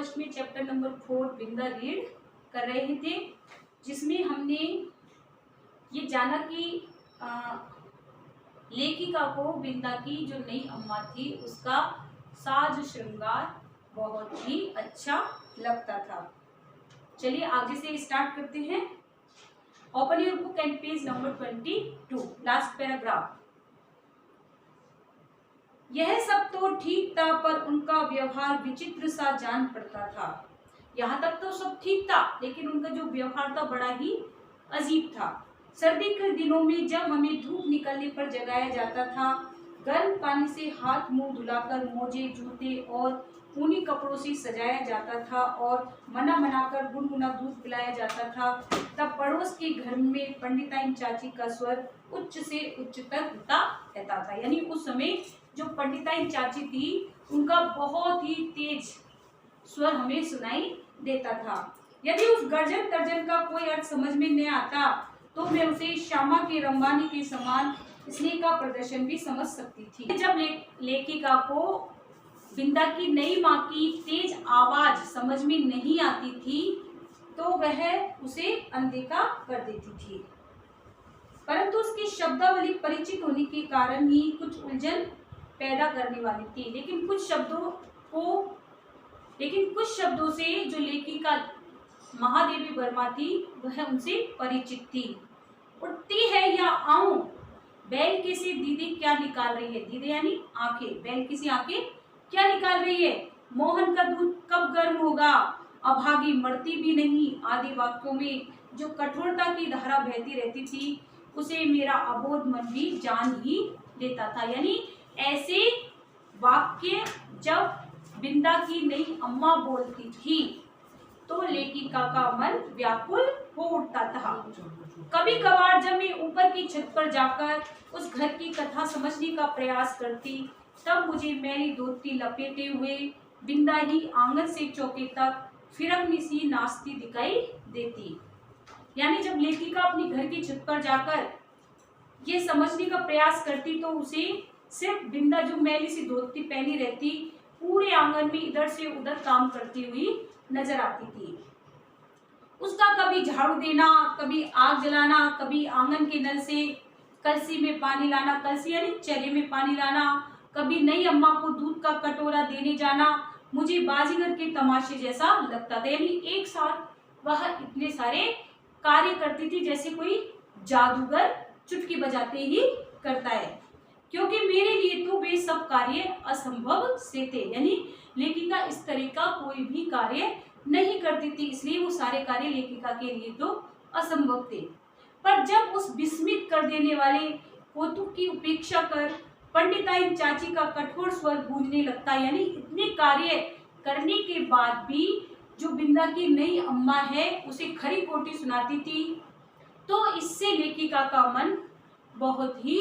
First में chapter number 4 बिंदा read कर रहे थे, जिसमें हमने ये जाना कि लेखिका को बिंदा की जो नई अम्मा थी उसका साज श्रृंगार बहुत ही अच्छा लगता था। चलिए आगे से स्टार्ट करते हैं। Open your book and page number 22, last paragraph. यह सब तो ठीक था, पर उनका व्यवहार विचित्र सा जान पड़ता था। यहाँ तक तो सब ठीक था, लेकिन उनका जो व्यवहार था बड़ा ही अजीब था। सर्दी के दिनों में जब हमें धूप निकलने पर जगाया जाता था, गर्म पानी से हाथ मुंह धुलाकर मोजे जूते और ऊनी कपड़ों से सजाया जाता था और मना मनाकर गुनगुना दूध पिलाया जाता था, तब पड़ोस के घर में पंडिताइन चाची का स्वर उच्च से उच्चतर होता रहता था। यानी उस समय जो पंडिताइन चाची थी उनका बहुत ही तेज स्वर हमें सुनाई देता था। यदि उस गर्जन तर्जन का कोई अर्थ समझ में नहीं आता तो मैं उसे श्यामा के रंबानी के समान स्नेह का प्रदर्शन भी समझ सकती थी। जब लेखिका को बिंदा की नई माँ की तेज आवाज समझ में नहीं आती थी तो वह उसे अनदेखा कर देती थी, परंतु उसकी शब्दावली परिचित होने के कारण ही कुछ उलझन पैदा करने वाली थी। लेकिन कुछ शब्दों से जो लेखिका महादेवी वर्मा थी वह उनसे परिचित थी। उठती है या आऊं, बैल की सी दीदी क्या निकाल रही है। दीदी यानी आंखें, बैल की सी आंखें क्या निकाल रही है। मोहन का दूध कब गर्म होगा, अभागी मरती भी नहीं, आदि वाक्यों में जो कठोरता की धारा बहती रहती थी उसे मेरा अबोध मन भी जान ही लेता था। यानी ऐसे वाक्य जब बिंदा की नई अम्मा बोलती थी तो लेखिका का मन व्याकुल हो उठता था। कभी कभार जब मैं ऊपर की छत पर जाकर उस घर की कथा समझने का प्रयास करती तब मुझे मैली धोती लपेटे हुए बिंदा ही आंगन से चौके तक फिरंगी सी नाचती दिखाई देती। यानी जब लेखिका अपनी घर की छत पर जाकर ये समझने का प्रयास करती तो उसे सिर्फ बिंदा जो मैली सी धोती पहनी रहती पूरे आंगन में इधर से उधर काम करती हुई नजर आती थी। उसका कभी झाड़ू देना, कभी आग जलाना, कभी आंगन के नल से कलसी में पानी लाना, कलसी यानी चले में पानी लाना, कभी नई अम्मा को दूध का कटोरा देने जाना मुझे बाजीगर के तमाशे जैसा लगता था। यानी एक साथ वह इतने सारे कार्य करती थी जैसे कोई जादूगर चुटकी बजाते ही करता है, क्योंकि मेरे लिए तो वे सब कार्य असंभव से थे। यानी लेखिका इस तरह का कोई भी कार्य नहीं करती थी, इसलिए वो सारे कार्य लेखिका के लिए तो असंभव थे। पर जब उस विस्मित कर देने वाले कौतुक की उपेक्षा कर पंडिताइन चाची का कठोर स्वर गूंजने लगता, यानी इतने कार्य करने के बाद भी जो बिंदा की नई अम्मा है उसे खरी खोटी सुनाती थी, तो इससे लेखिका का मन बहुत ही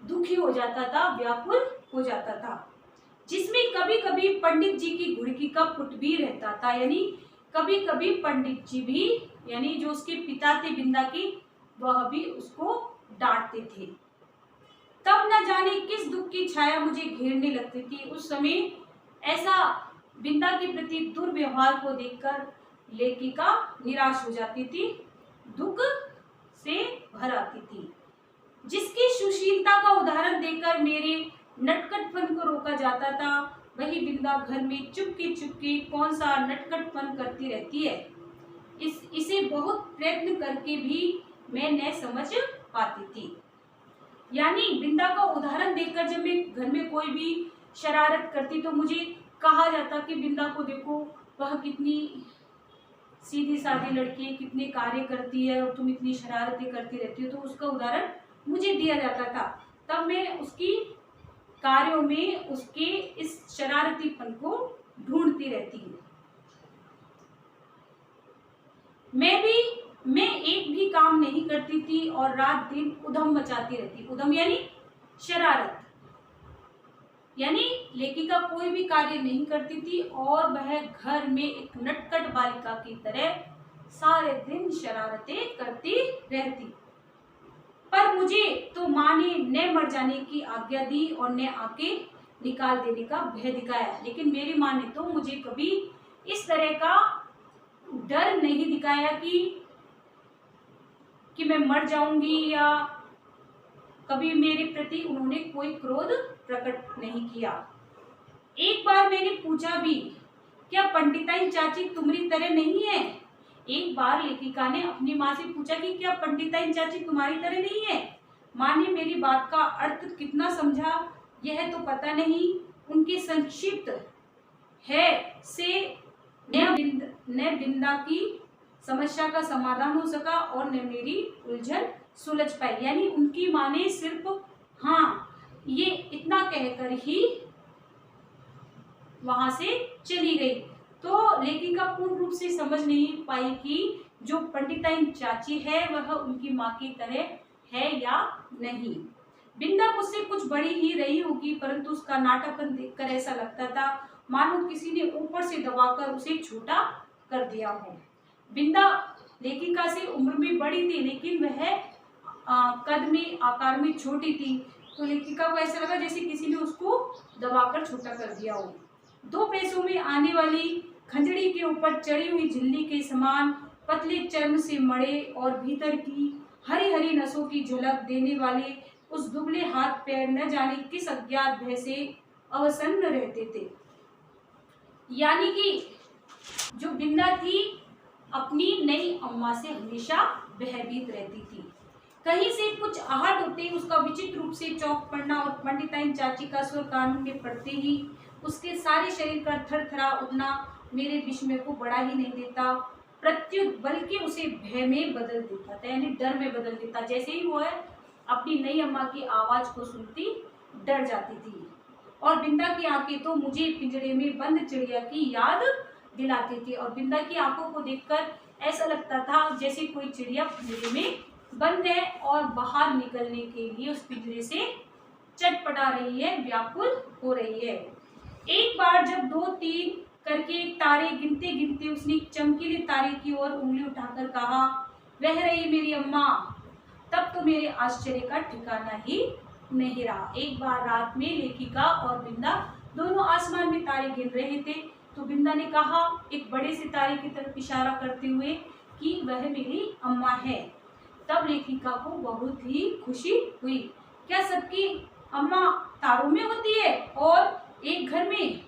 दुखी हो जाता था, व्याकुल हो जाता था, जिसमें कभी कभी पंडित जी की घुड़की का पुट भी रहता था। यानी कभी कभी पंडित जी भी, यानी जो उसके पिता थे बिंदा की, वह भी उसको डांटते थे। तब न जाने किस दुख की छाया मुझे घेरने लगती थी। उस समय ऐसा बिंदा के प्रति दुर्व्यवहार को देखकर लेखिका निराश हो जाती थी, दुख से भर आती थी। जिसकी सुशीलता का उदाहरण देकर मेरे नटखटपन को रोका जाता था, वही बिंदा घर में चुपके चुपके कौन सा नटखटपन करती रहती है। इसे बहुत प्रयत्न करके भी मैं न समझ पाती थी। यानी बिंदा का उदाहरण देखकर जब मैं घर में कोई भी शरारत करती तो मुझे कहा जाता कि बिंदा को देखो, वह कितनी सीधी सादी लड़की है, कितने कार्य करती है और तुम इतनी शरारतें करती रहती हो। तो उसका उदाहरण मुझे दिया जाता था, तब मैं उसकी कार्यों में उसके इस शरारतीपन को ढूंढती रहती हूँ। मैं एक भी काम नहीं करती थी और रात दिन उधम मचाती रहती। उधम यानी शरारत, यानी लेखिका कोई भी कार्य नहीं करती थी और वह घर में एक नटखट बालिका की तरह सारे दिन शरारतें करती रहती। पर मुझे तो माँ ने न मर जाने की आज्ञा दी और न आके निकाल देने का भय दिखाया, लेकिन मेरी माँ ने तो मुझे कभी इस तरह का डर नहीं दिखाया कि मैं मर जाऊंगी, या कभी मेरे प्रति उन्होंने कोई क्रोध प्रकट नहीं किया। एक बार मैंने पूछा भी, क्या पंडिताइन चाची तुम्हारी तरह नहीं है? एक बार लेखिका ने अपनी माँ से पूछा कि क्या पंडिताइन चाची तुम्हारी तरह नहीं है? माँ ने मेरी बात का अर्थ कितना समझा यह तो पता नहीं, उनके संक्षिप्त है से न बिंदा की समस्या का समाधान हो सका और न मेरी उलझन सुलझ पाई। यानी उनकी माँ ने सिर्फ हाँ ये इतना कहकर ही वहां से चली गई। तो लेखिका पूर्ण रूप से समझ नहीं पाई कि जो पंडिताइन चाची है वह उनकी माँ की तरह है या नहीं। बिंदा मुझसे कुछ बड़ी ही रही होगी, परंतु उसका नाटापन देखकर ऐसा लगता था मानो किसी ने ऊपर से दबाकर उसे छोटा कर दिया हो। बिंदा लेखिका से उम्र में बड़ी थी, लेकिन वह कद में आकार में छोटी थी, तो लेखिका को ऐसा लगा जैसे किसी ने उसको दबाकर छोटा कर दिया हो। 2 पैसों में आने वाली खंजड़ी के ऊपर चढ़ी हुई झिल्ली के समान पतले चर्म से मड़े और भीतर की हरी हरी नसों की झलक देने वाले उस दुबले हाथ पैर न जाने किस अज्ञात भय से अवसन्न रहते थे। यानी कि जो बिंदा थी अपनी नई अम्मा से हमेशा भयभीत रहती थी। कहीं से कुछ आहट होते ही उसका विचित्र रूप से चौंक पड़ना और पंडिताइन चाची का स्वर कान में पड़ते ही उसके सारे शरीर का थरथरा उठना मेरे विस्मय को बढ़ा ही नहीं देता, प्रत्युत बल्कि उसे भय में बदल देता था, यानी डर में बदल देता। जैसे ही वो है अपनी नई अम्मा की आवाज को सुनती डर जाती थी। और बिंदा की आंखें तो मुझे पिंजरे में बंद चिड़िया की याद दिलाती थी, और बिंदा की आंखों को देखकर ऐसा लगता था जैसे कोई चिड़िया पिंजरे में बंद है और बाहर निकलने के लिए उस पिंजरे से चटपटा रही है, व्याकुल हो रही है। एक बार जब 2-3 करके तारे गिनते गिनते उसने चमकीले तारे की ओर उंगली उठाकर कहा, वह रही मेरी अम्मा, तब तो मेरे आश्चर्य का ठिकाना ही नहीं रहा। एक बार रात में लेखिका और बिंदा दोनों आसमान में तारे गिन रहे थे, तो बिंदा ने कहा एक बड़े से तारे की तरफ इशारा करते हुए कि वह मेरी अम्मा है। तब लेखिका को बहुत ही खुशी हुई। क्या सबकी अम्मा तारों में होती है और एक घर में?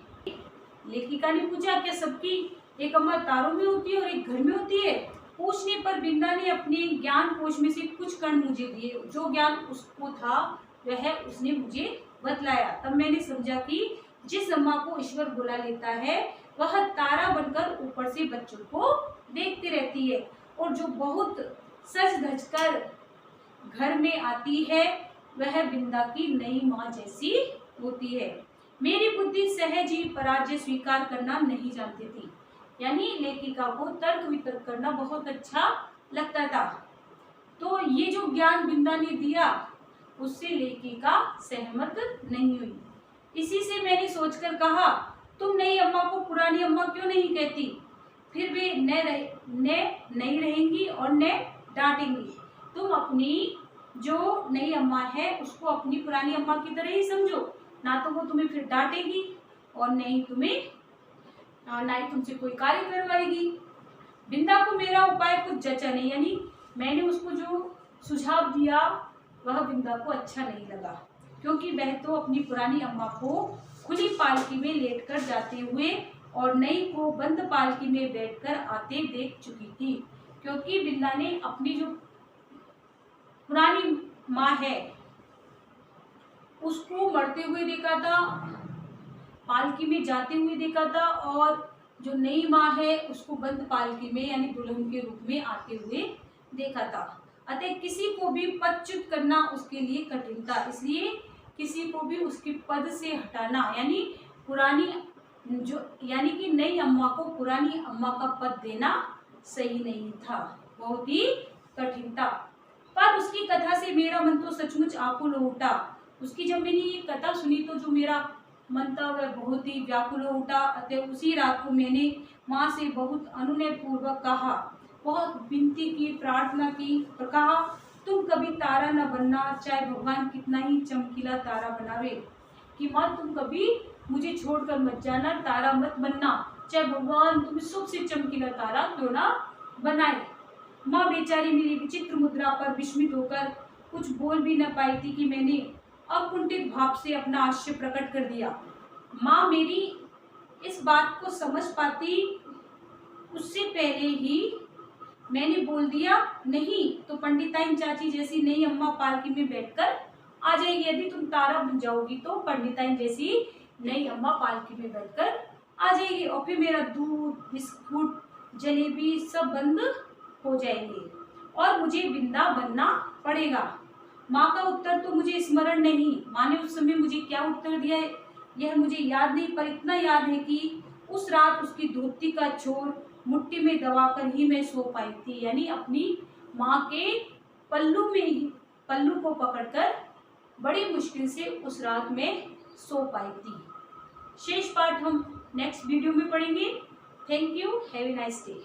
लेखिका ने पूछा, क्या सबकी एक अम्मा तारों में होती है और एक घर में होती है? पूछने पर बिंदा ने अपने ज्ञान कोश में से कुछ कण मुझे दिए। जो ज्ञान उसको था वह उसने मुझे बतलाया। तब मैंने समझा कि जिस अम्मा को ईश्वर बुला लेता है वह तारा बनकर ऊपर से बच्चों को देखती रहती है, और जो बहुत सज धज कर घर में आती है वह बिंदा की नई माँ जैसी होती है। मेरी बुद्धि सहज ही पराजय स्वीकार करना नहीं जानती थी, यानी लेखिका को तर्क वितर्क करना बहुत अच्छा लगता था। तो ये जो ज्ञान बिंदा ने दिया उससे लेखिका सहमत नहीं हुई। इसी से मैंने सोचकर कहा, तुम नई अम्मा को पुरानी अम्मा क्यों नहीं कहती? फिर वे नहीं रहेंगी और न डांटेंगी। तुम अपनी जो नई अम्मा है उसको अपनी पुरानी अम्मा की तरह ही समझो, ना तो वो तुम्हें फिर डांटेगी और ना ही तुमसे कोई कार्य करवाएगी। बिंदा को मेरा उपाय कुछ जचा नहीं, यानी मैंने उसको जो सुझाव दिया वह बिंदा को अच्छा नहीं लगा, क्योंकि वह तो अपनी पुरानी अम्मा को खुली पालकी में लेटकर जाते हुए और नई को बंद पालकी में बैठकर आते देख चुकी थी। क्योंकि बिंदा ने अपनी जो पुरानी माँ है उसको मरते हुए देखा था, पालकी में जाते हुए देखा था, और जो नई माँ है उसको बंद पालकी में यानी दुल्हन के रूप में आते हुए देखा था। अतः किसी को भी पदच्युत करना उसके लिए कठिन था, इसलिए किसी को भी उसके पद से हटाना यानी कि नई अम्मा को पुरानी अम्मा का पद देना सही नहीं था, बहुत ही कठिन था। पर उसकी कथा से मेरा मन तो सचमुच आकुल हो उठा। उसकी जब मैंने ये कथा सुनी तो जो मेरा मन था वह बहुत ही व्याकुल हो उठा। अतः उसी रात को मैंने माँ से बहुत अनुनय पूर्वक कहा, बहुत विनती की, प्रार्थना की, और कहा तुम कभी तारा न बनना, चाहे भगवान कितना ही चमकीला तारा बनावे, कि माँ तुम कभी मुझे छोड़कर मत जाना, तारा मत बनना। चाहे भगवान तुम्हें सबसे चमकीला तारा क्यों ना बनाए। माँ बेचारी मेरी विचित्र मुद्रा पर विस्मित होकर कुछ बोल भी न पाई थी कि मैंने अकुंठित भाव से अपना आश्चर्य प्रकट कर दिया। माँ मेरी इस बात को समझ पाती उससे पहले ही मैंने बोल दिया, नहीं तो पंडिताइन चाची जैसी नई अम्मा पालकी में बैठकर आ जाएगी। यदि तुम तारा बन जाओगी तो पंडिताइन जैसी नई अम्मा पालकी में बैठकर आ जाएगी और फिर मेरा दूध, बिस्कुट, जलेबी सब बंद हो जाएंगे और मुझे बिंदा बनना पड़ेगा। माँ का उत्तर तो मुझे स्मरण नहीं। माँ ने उस समय मुझे क्या उत्तर दिया है यह मुझे याद नहीं, पर इतना याद है कि उस रात उसकी धोती का छोर मुट्ठी में दबाकर ही मैं सो पाई थी। यानी अपनी माँ के पल्लू में ही, पल्लू को पकड़कर बड़ी मुश्किल से उस रात में सो पाई थी। शेष पार्ट हम नेक्स्ट वीडियो में पढ़ेंगे। Thank you, have a nice day.